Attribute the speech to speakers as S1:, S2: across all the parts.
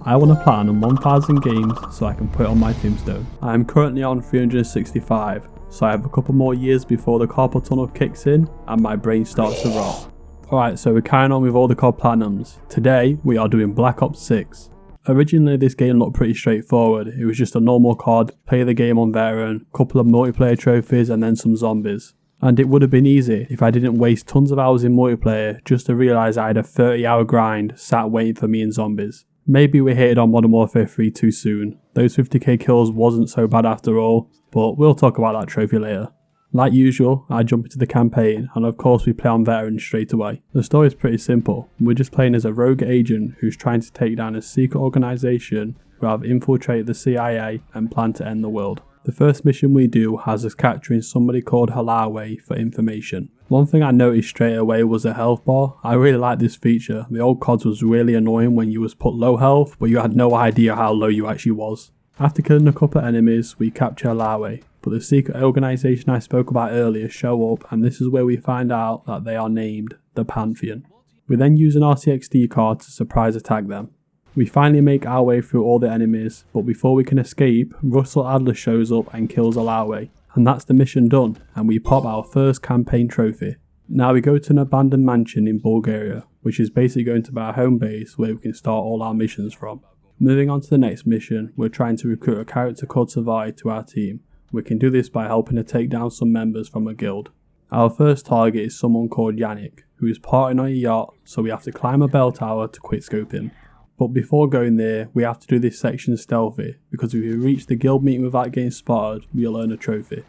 S1: I want to plan 1000 games so I can put it on my tombstone. I am currently on 365, so I have a couple more years before the carpal tunnel kicks in and my brain starts to rot. Alright, so we're carrying on with all the COD Platinums. Today we are doing Black Ops 6. Originally this game looked pretty straightforward. It was just a normal COD, play the game on veteran, couple of multiplayer trophies and then some zombies. And it would have been easy if I didn't waste tons of hours in multiplayer just to realise I had a 30-hour grind sat waiting for me in zombies. Maybe we hated on Modern Warfare 3 too soon. Those 50k kills wasn't so bad after all, but we'll talk about that trophy later. Like usual, I jump into the campaign and of course we play on veteran straight away. The story is pretty simple. We're just playing as a rogue agent who's trying to take down a secret organisation who have infiltrated the CIA and plan to end the world. The first mission we do has us capturing somebody called Halawe for information. One thing I noticed straight away was the health bar. I really like this feature. The old CODs was really annoying when you was put low health, but you had no idea how low you actually was. After killing a couple of enemies, we capture Halawe, but the secret organisation I spoke about earlier show up, and this is where we find out that they are named the Pantheon. We then use an RCXD card to surprise attack them. We finally make our way through all the enemies, but before we can escape, Russell Adler shows up and kills Halawe. And that's the mission done, and we pop our first campaign trophy. Now we go to an abandoned mansion in Bulgaria, which is basically going to be our home base where we can start all our missions from. Moving on to the next mission, we're trying to recruit a character called Savai to our team. We can do this by helping to take down some members from a guild. Our first target is someone called Yannick, who is partying on a yacht, so we have to climb a bell tower to quickscope him. But before going there, we have to do this section stealthy, because if we reach the guild meeting without getting spotted, we'll earn a trophy.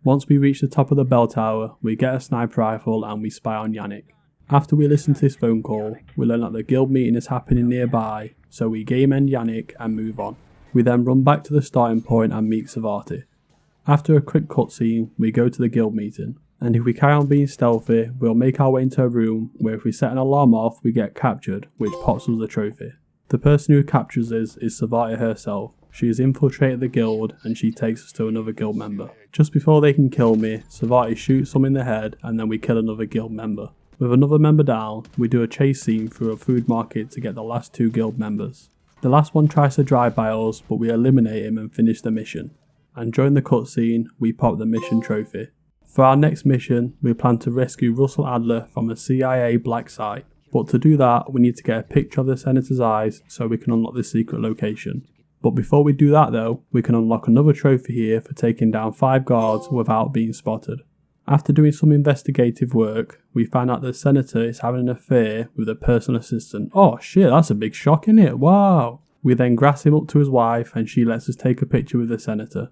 S1: Once we reach the top of the bell tower, we get a sniper rifle and we spy on Yannick. After we listen to this phone call, we learn that the guild meeting is happening nearby, so we game end Yannick and move on. We then run back to the starting point and meet Savati. After a quick cutscene, we go to the guild meeting, and if we carry on being stealthy, we'll make our way into a room where if we set an alarm off, we get captured, which pops us the trophy. The person who captures us is Savati herself. She has infiltrated the guild and she takes us to another guild member. Just before they can kill me, Savati shoots some in the head and then we kill another guild member. With another member down, we do a chase scene through a food market to get the last two guild members. The last one tries to drive by us, but we eliminate him and finish the mission. And during the cutscene, we pop the mission trophy. For our next mission, we plan to rescue Russell Adler from a CIA black site. But to do that, we need to get a picture of the senator's eyes so we can unlock the secret location. But before we do that though, we can unlock another trophy here for taking down 5 guards without being spotted. After doing some investigative work, we find out the senator is having an affair with a personal assistant. Oh shit, that's a big shock, isn't it? Wow! We then grass him up to his wife and she lets us take a picture with the senator.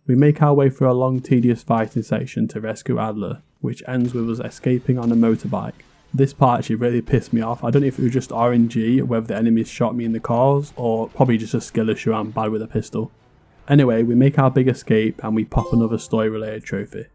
S1: We make our way through a long tedious fighting section to rescue Adler, which ends with us escaping on a motorbike. This part actually really pissed me off. I don't know if it was just RNG, or whether the enemies shot me in the cars, or probably just a skill issue, I'm bad with a pistol. Anyway, we make our big escape and we pop another story related trophy.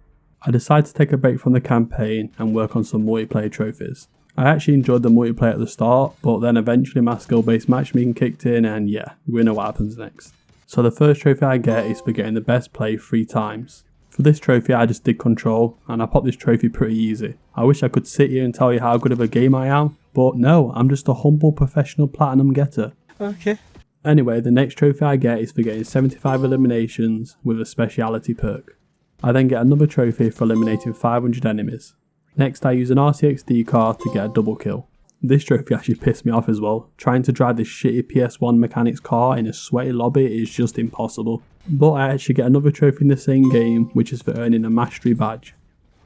S1: I decide to take a break from the campaign and work on some multiplayer trophies. I actually enjoyed the multiplayer at the start, but then eventually my skill based matchmaking kicked in and yeah, we know what happens next. So the first trophy I get is for getting the best play 3 times. For this trophy I just did control and I popped this trophy pretty easy. I wish I could sit here and tell you how good of a game I am, but no, I'm just a humble professional platinum getter.
S2: Okay.
S1: Anyway, the next trophy I get is for getting 75 eliminations with a speciality perk. I then get another trophy for eliminating 500 enemies. Next I use an RCXD card to get a double kill. This trophy actually pissed me off as well. Trying to drive this shitty PS1 mechanics car in a sweaty lobby is just impossible. But I actually get another trophy in the same game, which is for earning a mastery badge.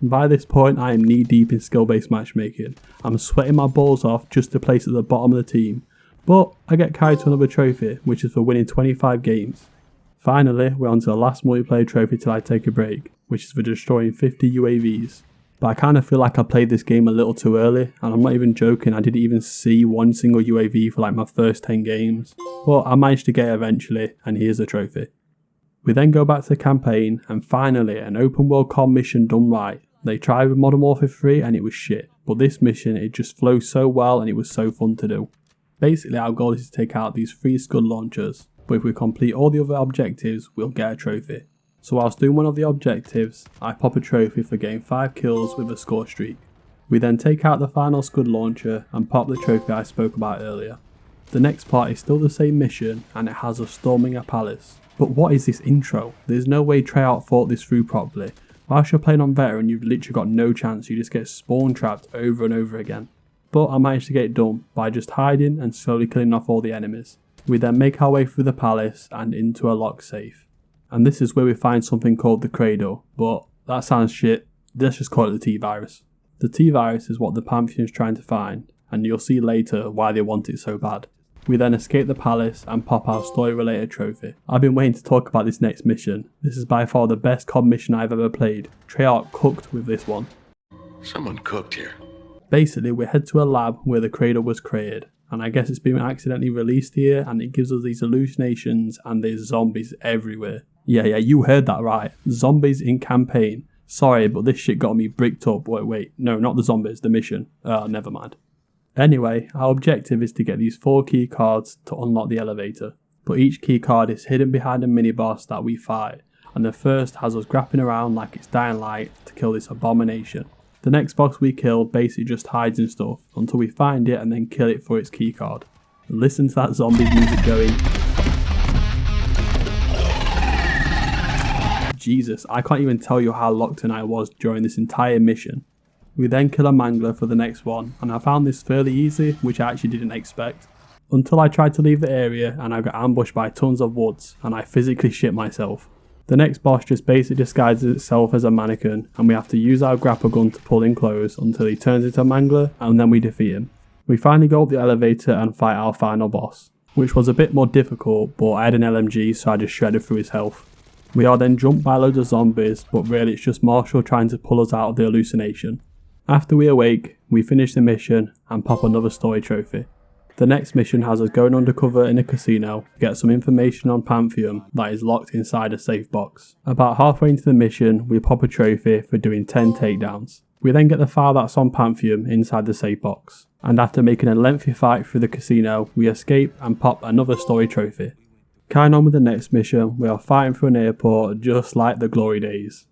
S1: And by this point I am knee deep in skill based matchmaking. I'm sweating my balls off just to place at the bottom of the team. But I get carried to another trophy, which is for winning 25 games. Finally, we're on to the last multiplayer trophy till I take a break, which is for destroying 50 UAVs. But I kind of feel like I played this game a little too early, and I'm not even joking, I didn't even see one single UAV for like my first 10 games. But I managed to get it eventually, and here's the trophy. We then go back to the campaign, and finally an open world COD mission done right. They tried with Modern Warfare 3 and it was shit, but this mission it just flows so well and it was so fun to do. Basically our goal is to take out these 3 scud launchers, but if we complete all the other objectives we'll get a trophy. So whilst doing one of the objectives, I pop a trophy for getting 5 kills with a score streak. We then take out the final scud launcher and pop the trophy I spoke about earlier. The next part is still the same mission and it has us storming a palace. But what is this intro? There's no way Treyarch thought this through properly. Whilst you're playing on veteran, you've literally got no chance, you just get spawn trapped over and over again. But I managed to get it done by just hiding and slowly killing off all the enemies. We then make our way through the palace and into a locked safe. And this is where we find something called the Cradle, but that sounds shit, let's just call it the T-Virus. The T-Virus is what the Pantheon's trying to find, and you'll see later why they want it so bad. We then escape the palace and pop our story related trophy. I've been waiting to talk about this next mission. This is by far the best COD mission I've ever played. Treyarch cooked with this one.
S2: Someone cooked here.
S1: Basically, we head to a lab where the Cradle was created, and I guess it's been accidentally released here and it gives us these hallucinations and there's zombies everywhere. Yeah, you heard that right. Zombies in campaign. Sorry, but this shit got me bricked up. Wait, no, not the zombies, the mission. Never mind. Anyway, our objective is to get these 4 key cards to unlock the elevator, but each key card is hidden behind a mini boss that we fight, and the first has us grappling around like it's Dying Light to kill this abomination. The next boss we kill basically just hides and stuff until we find it and then kill it for its key card. Listen to that zombie music going. Jesus, I can't even tell you how locked in I was during this entire mission. We then kill a mangler for the next one, and I found this fairly easy, which I actually didn't expect. Until I tried to leave the area and I got ambushed by tons of woods and I physically shit myself. The next boss just basically disguises itself as a mannequin and we have to use our grapple gun to pull in close until he turns into a mangler and then we defeat him. We finally go up the elevator and fight our final boss, which was a bit more difficult, but I had an LMG so I just shredded through his health. We are then jumped by loads of zombies, but really it's just Marshall trying to pull us out of the hallucination. After we awake, we finish the mission and pop another story trophy. The next mission has us going undercover in a casino to get some information on Pantheon that is locked inside a safe box. About halfway into the mission, we pop a trophy for doing 10 takedowns. We then get the file that's on Pantheon inside the safe box, and after making a lengthy fight through the casino, we escape and pop another story trophy. Carrying on with the next mission, we are fighting through an airport just like the glory days.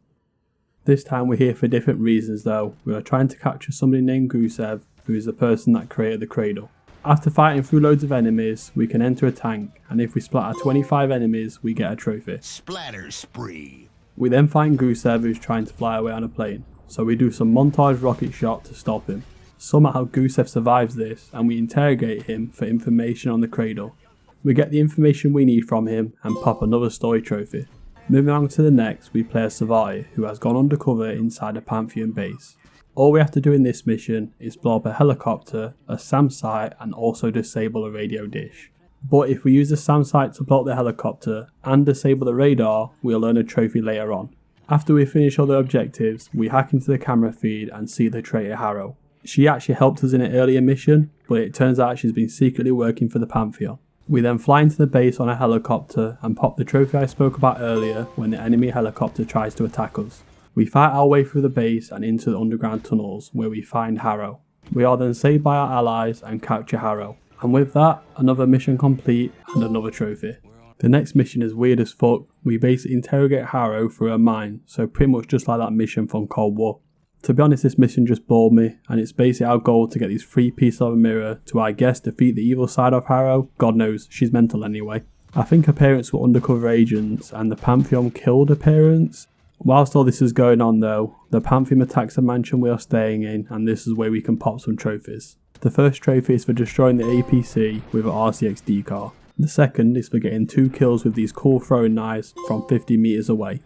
S1: This time we're here for different reasons though. We are trying to capture somebody named Gusev, who is the person that created the Cradle. After fighting through loads of enemies, we can enter a tank, and if we splatter 25 enemies, we get a trophy.
S2: Splatter spree.
S1: We then find Gusev, who's trying to fly away on a plane, so we do some montage rocket shot to stop him. Somehow Gusev survives this, and we interrogate him for information on the Cradle. We get the information we need from him and pop another story trophy. Moving on to the next, we play as Savati, who has gone undercover inside a Pantheon base. All we have to do in this mission is blow up a helicopter, a SAM site, and also disable a radio dish. But if we use the SAM site to block the helicopter and disable the radar, we'll earn a trophy later on. After we finish all the objectives, we hack into the camera feed and see the traitor Harrow. She actually helped us in an earlier mission, but it turns out she's been secretly working for the Pantheon. We then fly into the base on a helicopter and pop the trophy I spoke about earlier when the enemy helicopter tries to attack us. We fight our way through the base and into the underground tunnels where we find Harrow. We are then saved by our allies and capture Harrow. And with that, another mission complete and another trophy. The next mission is weird as fuck. We basically interrogate Harrow through a mine, so pretty much just like that mission from Cold War. To be honest, this mission just bored me, and it's basically our goal to get these 3 pieces of a mirror to, I guess, defeat the evil side of Harrow. God knows, she's mental anyway. I think her parents were undercover agents, and the Pantheon killed her parents. Whilst all this is going on though, the Pantheon attacks the mansion we are staying in, and this is where we can pop some trophies. The first trophy is for destroying the APC with an RCXD car. The second is for getting 2 kills with these cool throwing knives from 50 meters away.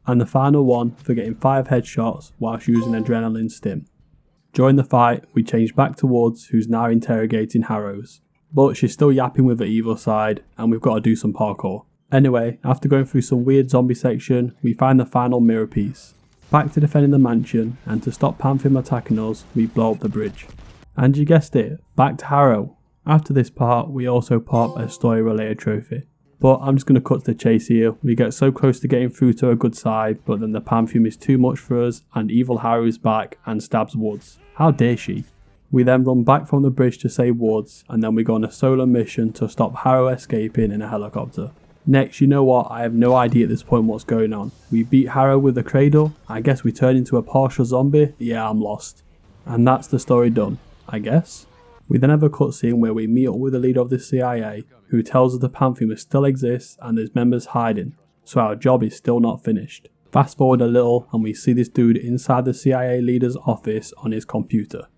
S1: And the final one for getting 5 headshots whilst using adrenaline stim. During the fight, we change back to Woods, who's now interrogating Harrows. But she's still yapping with the evil side, and we've got to do some parkour. Anyway, after going through some weird zombie section, we find the final mirror piece. Back to defending the mansion, and to stop Pantheon attacking us, we blow up the bridge. And you guessed it, back to Harrow. After this part, we also pop a story related trophy. But I'm just going to cut to the chase here. We get so close to getting through to a good side, but then the Pantheon is too much for us and evil Harrow is back and stabs Woods. How dare she? We then run back from the bridge to save Woods, and then we go on a solo mission to stop Harrow escaping in a helicopter. Next, you know what, I have no idea at this point what's going on. We beat Harrow with the Cradle, I guess we turn into a partial zombie, yeah I'm lost. And that's the story done, I guess. We then have a cutscene where we meet up with the leader of the CIA, who tells us the Pantheon still exists and there's members hiding, so our job is still not finished. Fast forward a little and we see this dude inside the CIA leader's office on his computer.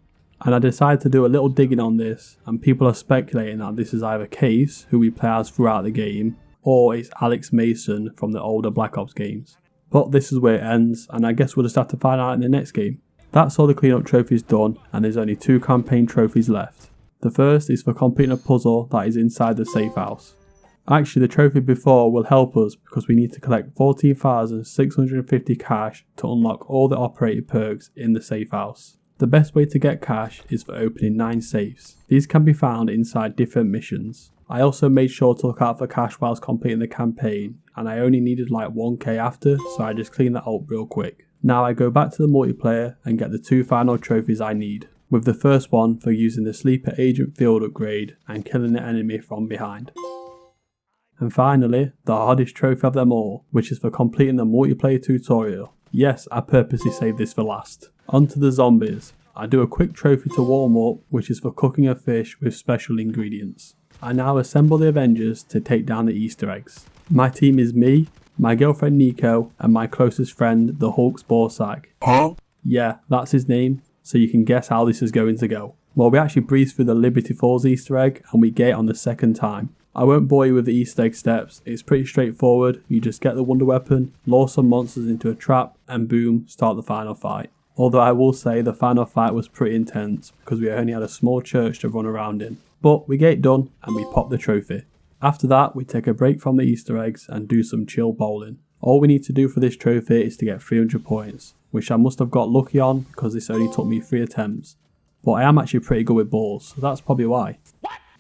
S1: And I decided to do a little digging on this, and people are speculating that this is either Case, who we play as throughout the game, or it's Alex Mason from the older Black Ops games. But this is where it ends, and I guess we'll just have to find out in the next game. That's all the cleanup trophies done, and there's only 2 campaign trophies left. The first is for completing a puzzle that is inside the safe house. Actually, the trophy before will help us because we need to collect 14,650 cash to unlock all the operated perks in the safe house. The best way to get cash is for opening 9 safes. These can be found inside different missions. I also made sure to look out for cash whilst completing the campaign, and I only needed like 1k after, so I just cleaned that up real quick. Now I go back to the multiplayer and get the 2 final trophies I need, with the first one for using the Sleeper Agent field upgrade and killing the enemy from behind. And finally, the hardest trophy of them all, which is for completing the multiplayer tutorial. Yes, I purposely saved this for last. Onto the zombies. I do a quick trophy to warm up, which is for cooking a fish with special ingredients. I now assemble the Avengers to take down the Easter eggs. My team is me, my girlfriend Nico, and my closest friend, the Hulk's ball sack.
S2: Huh?
S1: Yeah, that's his name, so you can guess how this is going to go. Well, we actually breeze through the Liberty Falls Easter egg, and we get it on the second time. I won't bore you with the Easter egg steps, it's pretty straightforward. You just get the wonder weapon, lure some monsters into a trap, and boom, start the final fight. Although I will say the final fight was pretty intense because we only had a small church to run around in. But we get it done and we pop the trophy. After that, we take a break from the Easter eggs and do some chill bowling. All we need to do for this trophy is to get 300 points, which I must have got lucky on because this only took me 3 attempts. But I am actually pretty good with balls, so that's probably why.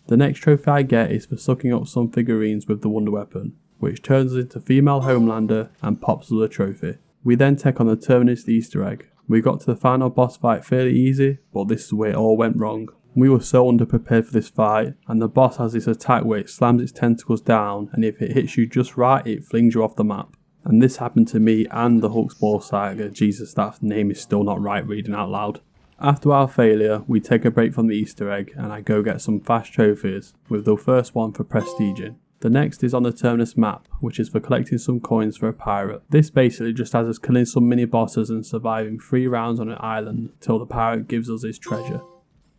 S1: The next trophy I get is for sucking up some figurines with the wonder weapon, which turns us into female Homelander and pops us a trophy. We then take on the Terminus Easter egg. We got to the final boss fight fairly easy, but this is where it all went wrong. We were so underprepared for this fight, and the boss has this attack where it slams its tentacles down, and if it hits you just right, it flings you off the map. And this happened to me and the Hulk's ball sack. Jesus, that name is still not right reading out loud. After our failure, we take a break from the Easter egg and I go get some fast trophies, with the first one for prestiging. The next is on the Terminus map, which is for collecting some coins for a pirate. This basically just has us killing some mini bosses and surviving 3 rounds on an island till the pirate gives us his treasure.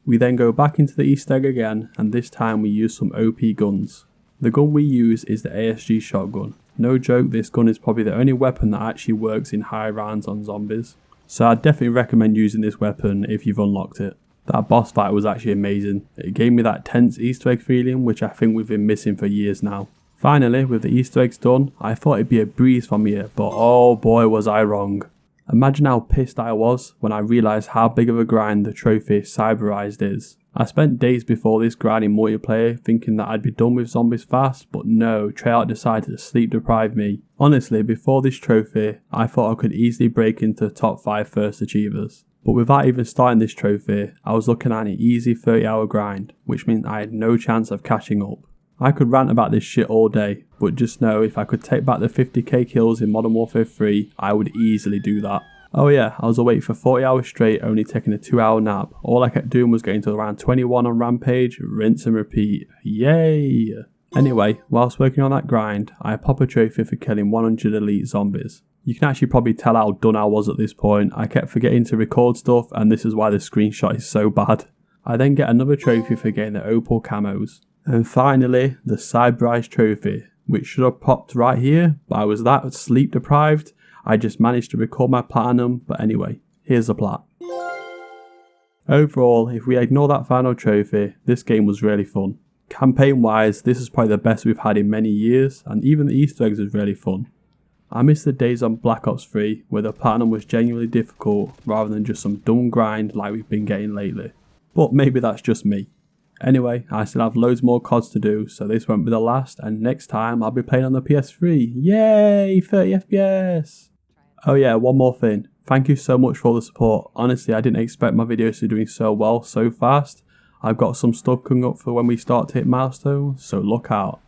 S1: We then go back into the Easter egg again, and this time we use some OP guns. The gun we use is the ASG shotgun. No joke, this gun is probably the only weapon that actually works in high rounds on zombies. So I'd definitely recommend using this weapon if you've unlocked it. That boss fight was actually amazing. It gave me that tense Easter egg feeling which I think we've been missing for years now. Finally, with the Easter eggs done, I thought it'd be a breeze from here, but oh boy was I wrong. Imagine how pissed I was when I realised how big of a grind the trophy Cyberized is. I spent days before this grinding multiplayer thinking that I'd be done with zombies fast, but no, Treyarch decided to sleep deprive me. Honestly, before this trophy, I thought I could easily break into the top 5 first achievers. But without even starting this trophy, I was looking at an easy 30-hour grind, which meant I had no chance of catching up. I could rant about this shit all day, but just know if I could take back the 50k kills in Modern Warfare 3, I would easily do that. Oh yeah, I was awake for 40 hours straight, only taking a 2-hour nap. All I kept doing was getting to around 21 on Rampage, rinse and repeat. Yay! Anyway, whilst working on that grind, I pop a trophy for killing 100 elite zombies. You can actually probably tell how done I was at this point. I kept forgetting to record stuff, and this is why the screenshot is so bad. I then get another trophy for getting the opal camos. And finally, the Cyberized trophy, which should have popped right here, but I was that sleep deprived, I just managed to record my platinum. But anyway, here's the plat. Overall, if we ignore that final trophy, this game was really fun. Campaign wise, this is probably the best we've had in many years, and even the Easter eggs was really fun. I miss the days on Black Ops 3 where the platinum was genuinely difficult rather than just some dumb grind like we've been getting lately. But maybe that's just me. Anyway, I still have loads more CODs to do, so this won't be the last, and next time I'll be playing on the PS3. Yay! 30 FPS! Oh yeah, one more thing. Thank you so much for all the support. Honestly, I didn't expect my videos to be doing so well so fast. I've got some stuff coming up for when we start to hit milestones, so look out.